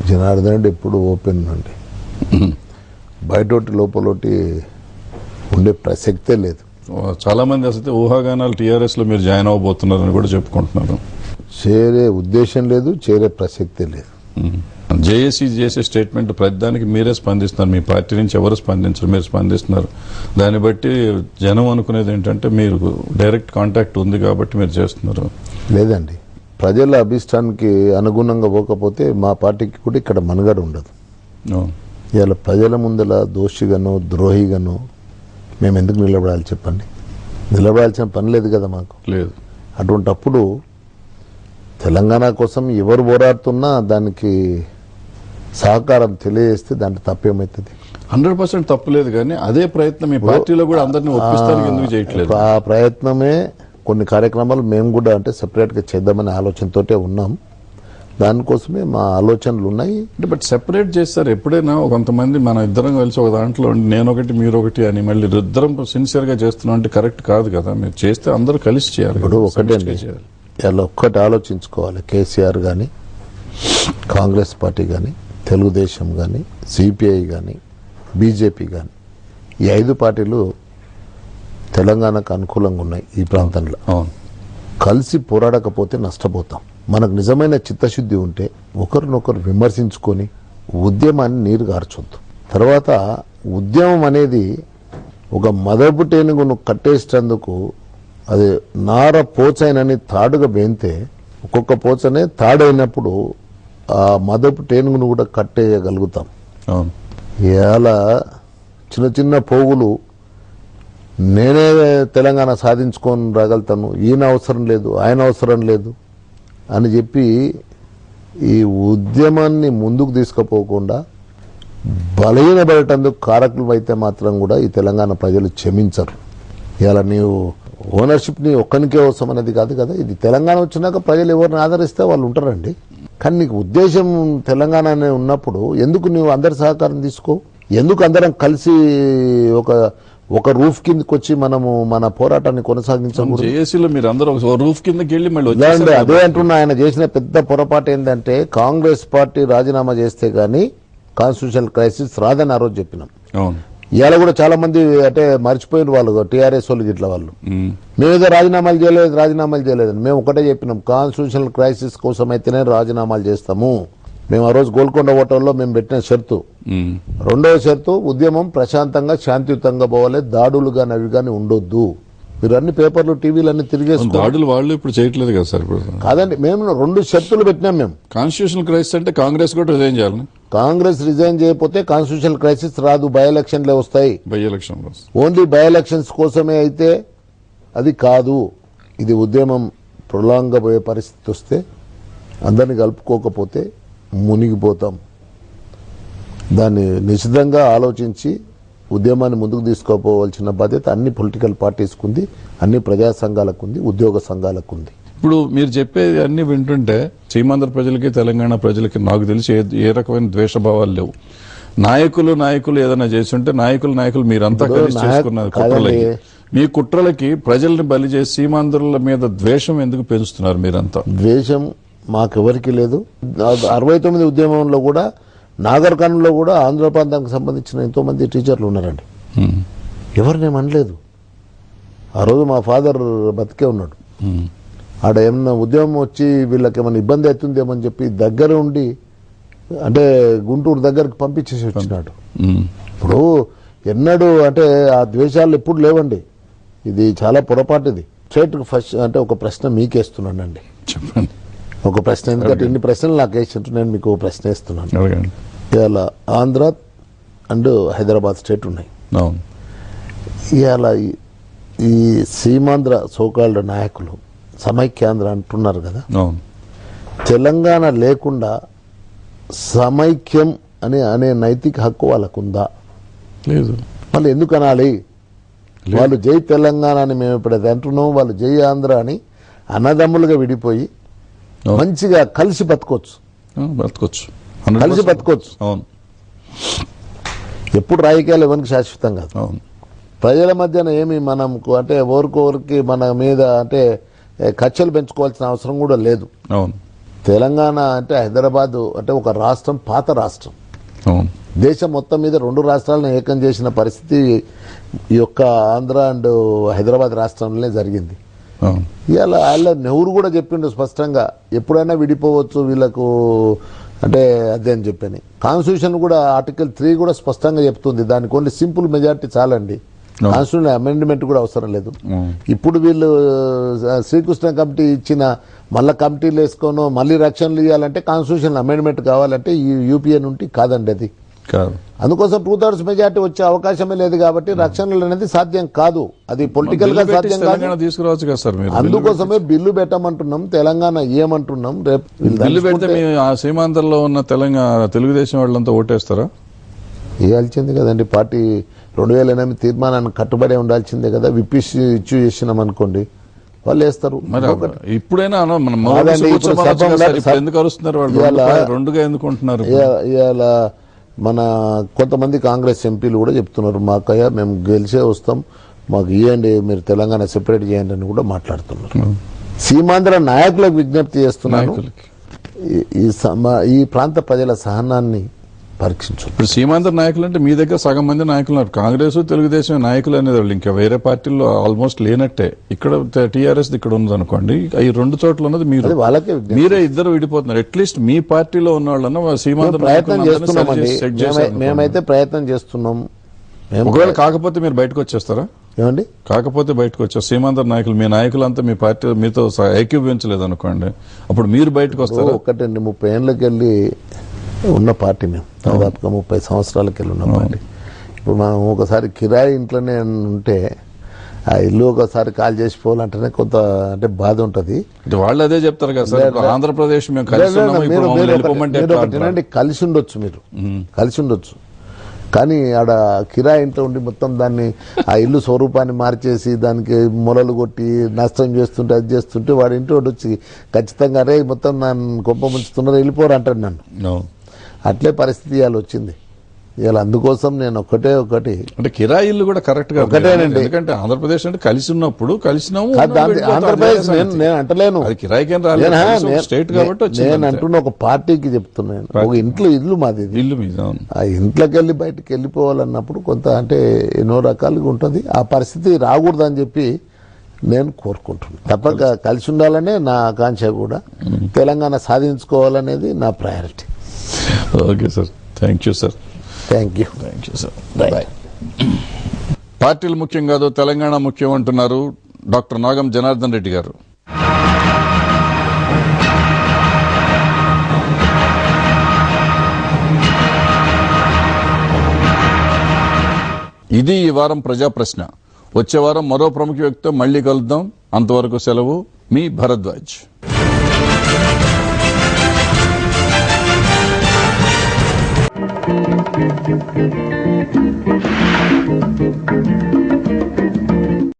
జనార్దన్ రెడ్డి ఎప్పుడు ఓపెన్ అండి, బయటోటి లోపలోటి ఉండే ప్రసక్తే లేదు. చాలా మంది అసలు ఊహాగానాలు టీఆర్ఎస్ లో మీరు జాయిన్ అవ్వబోతున్నారని కూడా చెప్పుకుంటున్నారు. చేరే ఉద్దేశం లేదు, చేరే ప్రసక్తే లేదు. జేఏసీ చేసే స్టేట్మెంట్ ప్రతిదానికి మీరే స్పందిస్తున్నారు, మీ పార్టీ నుంచి ఎవరు స్పందించరు, మీరు స్పందిస్తున్నారు. దాన్ని బట్టి జనం అనుకునేది ఏంటంటే మీరు డైరెక్ట్ కాంటాక్ట్ ఉంది కాబట్టి మీరు చేస్తున్నారు. లేదండి, ప్రజల అభిష్టానికి అనుగుణంగా పోకపోతే మా పార్టీకి కూడా ఇక్కడ మనుగడ ఉండదు. ఇవాళ ప్రజల ముందల దోషిగాను ద్రోహిగాను మేము ఎందుకు నిలబడాలి చెప్పండి? నిలబడాల్సిన పని లేదు కదా మాకు. లేదు. అటువంటప్పుడు తెలంగాణ కోసం ఎవరు పోరాడుతున్నా దానికి సహకారం తెలియజేస్తే దాంట్లో తప్పేమవుతుంది? 100% తప్పులేదు, కానీ అదే ప్రయత్నం మీ పార్టీలో కూడా అందరినీ ఒప్పిస్తానికి ఎందుకు చేయట్లేదు? ఆ ప్రయత్నమే కొన్ని కార్యక్రమాలు మేము కూడా అంటే సెపరేట్గా చేద్దామనే ఆలోచనతోటే ఉన్నాం. దానికోసమే మా ఆలోచనలు ఉన్నాయి. బట్ సెపరేట్ చేస్తారు ఎప్పుడైనా కొంతమంది మన ఇద్దరం కలిసి ఒక దాంట్లో నేను ఒకటి మీరు ఒకటి అని మళ్ళీ ఇద్దరం సిన్సియర్ గా చేస్తున్నాం అంటే కరెక్ట్ కాదు కదా. మీరు చేస్తే అందరూ కలిసి చేయాలి. ఇప్పుడు ఒకటే ఇలా ఒక్కటి ఆలోచించుకోవాలి. కేసీఆర్ కానీ, కాంగ్రెస్ పార్టీ కానీ, తెలుగుదేశం కానీ, సిపిఐ కానీ, బీజేపీ కానీ, ఈ 5 పార్టీలు తెలంగాణకు అనుకూలంగా ఉన్నాయి. ఈ ప్రాంతంలో కలిసి పోరాడకపోతే నష్టపోతాం. మనకు నిజమైన చిత్తశుద్ధి ఉంటే ఒకరినొకరు విమర్శించుకొని ఉద్యమాన్ని నీరు గార్చొద్దు. తర్వాత ఉద్యమం అనేది ఒక మదపు టేనుగును కట్టేసేందుకు అది నార పోచైనని తాడుగా బేంతే ఒక్కొక్క పోచనే తాడైనప్పుడు ఆ మదపు టేనుగును కూడా కట్టేయగలుగుతాం. ఇలా చిన్న చిన్న పోగులు నేనే తెలంగాణ సాధించుకొని రాగలుగుతాను, ఈయన అవసరం లేదు, ఆయన అవసరం లేదు అని చెప్పి ఈ ఉద్యమాన్ని ముందుకు తీసుకుపోకుండా బలహీనపడేటందుకు కారకులు అయితే మాత్రం కూడా ఈ తెలంగాణ ప్రజలు క్షమించరు. ఇలా నీవు ఓనర్షిప్ని ఒక్కనికే అవసరం అనేది కాదు కదా. ఇది తెలంగాణ వచ్చినాక ప్రజలు ఎవరిని ఆదరిస్తే వాళ్ళు ఉంటారండి. కానీ నీకు ఉద్దేశం తెలంగాణ అనే ఉన్నప్పుడు ఎందుకు నువ్వు అందరి సహకారం తీసుకో? ఎందుకు అందరం కలిసి ఒక రూఫ్ కిందకి వచ్చి మనము మన పోరాటాన్ని కొనసాగించకూడదు? జేఏసీలో మీరు అందరూ ఒక రూఫ్ కిందకి వెళ్ళి మళ్ళీ అదే అంటున్నా. ఆయన చేసిన పెద్ద పొరపాటు ఏంటంటే కాంగ్రెస్ పార్టీ రాజీనామా చేస్తే గానీ కాన్స్టిట్యూషనల్ క్రైసిస్ రాదని ఆ రోజు చెప్పినాం. ఇవాళ కూడా చాలా మంది అంటే మర్చిపోయిన వాళ్ళు టీఆర్ఎస్ వాళ్ళు ఇట్లా వాళ్ళు మేమేదో రాజీనామాలు చేయలేదని మేము ఒకటే చెప్పినాం, కాన్స్టిట్యూషనల్ క్రైసిస్ కోసం అయితేనే రాజీనామాలు చేస్తాము. మేము ఆ రోజు గోల్కొండ హోటల్లో మేము పెట్టిన షరతు. రెండవ షరతు ఉద్యమం ప్రశాంతంగా శాంతియుతంగా పోవాలి, దాడులు గాని అవి గాని ఉండొద్దు. మీరు అన్ని పేపర్లు టీవీలు అన్ని తిరిగేసి దాడులు వాళ్ళు ఇప్పుడు చేయట్లేదు కదా సార్. కాదండి, మేము 2 షరతులు పెట్టినాం. మేము కాన్స్టిట్యూషనల్ క్రైసిస్ అంటే కాంగ్రెస్ కూడా రిజైన్ చేయాలి. కాంగ్రెస్ రిజైన్ చేయకపోతే కాన్స్టిట్యూషనల్ క్రైసిస్ రాదు, బై ఎలక్షన్లే వస్తాయి. ఓన్లీ బై ఎలక్షన్స్ కోసమే అయితే అది కాదు. ఇది ఉద్యమం ప్రొలాంగ్గా పోయే పరిస్థితి వస్తే అందరినీ కలుపుకోకపోతే మునిగిపోతాం. దాన్ని నిశ్చితంగా ఆలోచించి ఉద్యమాన్ని ముందుకు తీసుకోపోవాల్సిన బాధ్యత అన్ని పొలిటికల్ పార్టీస్కు ఉంది, అన్ని ప్రజా సంఘాలకు ఉంది, ఉద్యోగ సంఘాలకు ఉంది. ఇప్పుడు మీరు చెప్పేది అన్ని వింటుంటే సీమాంధ్ర ప్రజలకి తెలంగాణ ప్రజలకి నాకు తెలిసి ఏ రకమైన ద్వేషభావాలు లేవు. నాయకులు ఏదైనా చేస్తుంటే నాయకులు మీరంతా కలిసి చేసుకున్నారు కుట్రలకి. మీ కుట్రలకి ప్రజల్ని బలి చేసి సీమాంధ్రుల మీద ద్వేషం ఎందుకు పెంచుతున్నారు మీరంతా? ద్వేషం మాకెవరికి లేదు. 69 ఉద్యమంలో కూడా నాగర్ కర్నూల్లో కూడా ఆంధ్ర ప్రాంతానికి సంబంధించిన ఎంతో మంది టీచర్లు ఉన్నారండి. ఎవరినేమనలేదు. ఆ రోజు మా ఫాదర్ బతికే ఉన్నాడు. ఆడ ఏమన్నా ఉద్యమం వచ్చి వీళ్ళకి ఏమైనా ఇబ్బంది అవుతుందేమని చెప్పి దగ్గర ఉండి అంటే గుంటూరు దగ్గరికి పంపించేసి వచ్చినాడు. ఇప్పుడు ఎన్నడూ అంటే ఆ ద్వేషాలు ఎప్పుడు లేవండి. ఇది చాలా పొరపాటు. ఇది స్ట్రైట్ ఫస్ట్ అంటే ఒక ప్రశ్న మీకేస్తున్నానండి. చెప్పండి. ఒక ప్రశ్న, ఎందుకంటే ఇన్ని ప్రశ్నలు నాకు వేసింటూ నేను మీకు ప్రశ్న వేస్తున్నాను. ఇవాళ ఆంధ్ర అండ్ హైదరాబాద్ స్టేట్ ఉన్నాయి. ఇవాళ ఈ సీమాంధ్ర సోకాల్డ్ నాయకులు సమైక్యాంధ్ర అంటున్నారు కదా. తెలంగాణ లేకుండా సమైక్యం అనే నైతిక హక్కు వాళ్ళకుందా? లేదు. మళ్ళీ ఎందుకు అనాలి? వాళ్ళు జై తెలంగాణ అని మేము ఇప్పుడు అంటున్నాం, వాళ్ళు జై ఆంధ్ర అని అన్నదమ్ములుగా విడిపోయి మంచిగా కలిసి బతకొచ్చు. కలిసి బతకొచ్చు. ఎప్పుడు రాజకీయాలు ఎవరికి శాశ్వతం కాదు. ప్రజల మధ్యన ఏమి మనం అంటే ఓరికి మన మీద అంటే కక్షలు పెంచుకోవాల్సిన అవసరం కూడా లేదు. తెలంగాణ అంటే హైదరాబాద్ అంటే ఒక రాష్ట్రం, పాత రాష్ట్రం. అవును. దేశం మొత్తం మీద 2 రాష్ట్రాలను ఏకం చేసిన పరిస్థితి ఈ యొక్క ఆంధ్ర అండ్ హైదరాబాద్ రాష్ట్రంలోనే జరిగింది. అవును. ఇవాళ వాళ్ళ నెహ్రూ కూడా చెప్పిండు స్పష్టంగా, ఎప్పుడైనా విడిపోవచ్చు వీళ్ళకు అంటే అదే అని చెప్పని. కాన్స్టిట్యూషన్ కూడా ఆర్టికల్ 3 కూడా స్పష్టంగా చెప్తుంది, దానికి ఓన్లీ సింపుల్ మెజారిటీ చాలండి, కాన్స్టిట్యూషన్ అమెండ్మెంట్ కూడా అవసరం లేదు. ఇప్పుడు వీళ్ళు శ్రీకృష్ణ కమిటీ ఇచ్చిన మళ్ళీ కమిటీలు వేసుకోను మళ్ళీ రక్షణలు ఇవ్వాలంటే కాన్స్టిట్యూషన్ అమెండ్మెంట్ కావాలంటే ఈ యూపీఏ నుండి కాదండి అది కాదు. అందుకోసం 2/3 మెజార్టీ వచ్చే అవకాశమే లేదు కాబట్టి రక్షణలు అనేది సాధ్యం కాదు, అది పొలిటికల్ గా సాధ్యం కాదు. తీసుకురావచ్చు కదా సార్ మీరు. అందుకోసమే బిల్లు పెట్టమంటున్నాం, తెలంగాణ ఏమంటున్నాం. రేపు బిల్లు పెడితే మీ ఆ సీమాంధ్రలో ఉన్న తెలుగుదేశం వాళ్ళంతా ఓటేస్తారా? వేయాల్సింది కదండి, పార్టీ 2008 తీర్మానాన్ని కట్టుబడి ఉండాల్సిందే కదా. విప్పిసి ఇష్యూ చేసినాం అనుకోండి వాళ్ళు వేస్తారు. ఇప్పుడైనా ఎందుకు అరుస్తున్నారు వాళ్ళు? రెండుగా ఎందుకు ఉంటున్నారు? ఇవాళ మన కొంతమంది కాంగ్రెస్ ఎంపీలు కూడా చెప్తున్నారు, మాకయ్య మేము గెలిచే వస్తాం, మాకు ఇవ్వండి, మీరు తెలంగాణ సెపరేట్ చేయండి అని కూడా మాట్లాడుతున్నారు. సీమాంధ్ర నాయకులకు విజ్ఞప్తి చేస్తున్నాను, ఈ ప్రాంత ప్రజల సహనాన్ని పరీక్షించు. ఇప్పుడు సీమాంధ్ర నాయకులు అంటే మీ దగ్గర సగం మంది నాయకులు ఉన్నారు, కాంగ్రెస్ తెలుగుదేశం నాయకులు అనేది వాళ్ళు ఇంకా వేరే పార్టీల్లో ఆల్మోస్ట్ లేనట్టే. ఇక్కడ టీఆర్ఎస్ ఇక్కడ ఉంది అనుకోండి, ఈ 2 చోట్ల ఉన్నది మీరు, వాళ్ళకే మీరే ఇద్దరు విడిపోతున్నారు. అట్లీస్ట్ మీ పార్టీలో ఉన్న వాళ్ళన్నా సీమాంధ్ర ప్రయత్నం చేస్తున్నామండి, మేమైతే ప్రయత్నం చేస్తున్నాం. ఒకవేళ కాకపోతే మీరు బయటకు వచ్చేస్తారా? ఏమండి కాకపోతే బయటకు వచ్చారు సీమాంధ్ర నాయకులు, మీ నాయకులంతా మీ పార్టీ మీతో ఏకీభవించలేదు అనుకోండి, అప్పుడు మీరు బయటకు వస్తారా? ఒకటండి 30 ఏళ్ళకి వెళ్ళి ఉన్న పార్టీ, మేము దాదాపుగా 30 సంవత్సరాలకి వెళ్ళి ఉన్న పార్టీ. ఇప్పుడు మనం ఒకసారి కిరాయి ఇంట్లోనే ఉంటే ఆ ఇల్లు ఒకసారి కాల్ చేసిపోవాలంటేనే కొంత అంటే బాధ ఉంటుంది. వాళ్ళు అదే చెప్తారు కదా సార్, ఆంధ్రప్రదేశ్ మేము కలిసి ఉండొచ్చు, మీరు కలిసి ఉండొచ్చు, కానీ ఆడ కిరాయి ఇంట్లో ఉండి మొత్తం దాన్ని ఆ ఇల్లు స్వరూపాన్ని మార్చేసి దానికి మొలలు కొట్టి నష్టం చేస్తుంటే అది చేస్తుంటే వాడి ఇంటి వాడు వచ్చి ఖచ్చితంగా అరే మొత్తం నన్ను గొప్ప ముంచుతున్నారు వెళ్ళిపోరు అంటాడు నన్ను. అట్లే పరిస్థితి ఇవాళ వచ్చింది. ఇవాళ అందుకోసం నేను ఒకటి అంటే కిరాయి ఇల్లు కూడా కరెక్ట్ గా ఒకటేనండి, ఎందుకంటే ఆంధ్రప్రదేశ్ అంటే కలిసి ఉన్నప్పుడు కలిసినాము. ఆంధ్రప్రదేశ్ నేను అంటలేను, స్టేట్ కాబట్టి నేను అంటున్న ఒక పార్టీకి చెప్తున్నాను, ఒక ఇల్లు మాది, ఇల్లు మీద ఆ ఇంట్లోకి వెళ్ళి బయటకు వెళ్ళిపోవాలన్నప్పుడు కొంత అంటే ఎన్నో రకాలుగా ఉంటుంది. ఆ పరిస్థితి రాకూడదని చెప్పి నేను కోరుకుంటున్నాను. తప్పక కలిసి ఉండాలనే నా ఆకాంక్ష కూడా, తెలంగాణ సాధించుకోవాలనేది నా priority. Okay sir, thank you sir. Thank you sir. Bye. పార్టీలు ముఖ్యం కాదు, తెలంగాణ ముఖ్యం అంటున్నారు డాక్టర్ నాగం జనార్దన్ రెడ్డి గారు. ఇది ఈ వారం ప్రజా ప్రశ్న. వచ్చే వారం మరో ప్రముఖ వ్యక్తితో మళ్లీ కలుద్దాం. అంతవరకు సెలవు. మీ భరద్వాజ్.